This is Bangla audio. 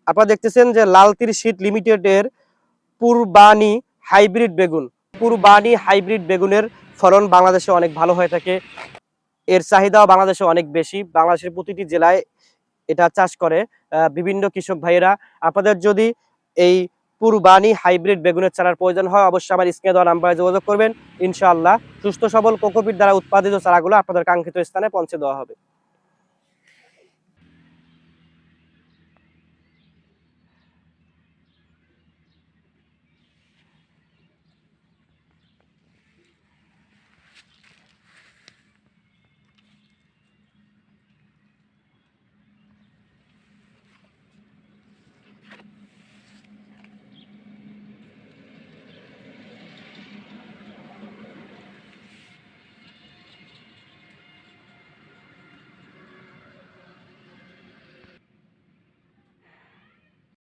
আপনারা দেখতেছেন যে লালতির শীত লিমিটেডের পূর্বাণী হাইব্রিড বেগুন। পূর্বাণী হাইব্রিড বেগুনের ফলন বাংলাদেশে অনেক ভালো হয়ে থাকে। এর চাহিদাও বাংলাদেশে অনেক বেশি। বাংলাদেশের প্রতিটি জেলায় এটা চাষ করে বিভিন্ন কৃষক ভাইয়েরা। আপনাদের যদি এই পূর্বাণী হাইব্রিড বেগুনের চারার প্রয়োজন হয়, অবশ্যই আমার স্ক্রিনে দেওয়া নাম্বারে যোগাযোগ করবেন। ইনশাআল্লাহ সুস্থ সবল কোকোপিট দ্বারা উৎপাদিত চারাগুলো আপনাদের কাঙ্ক্ষিত স্থানে পৌঁছে দেওয়া হবে।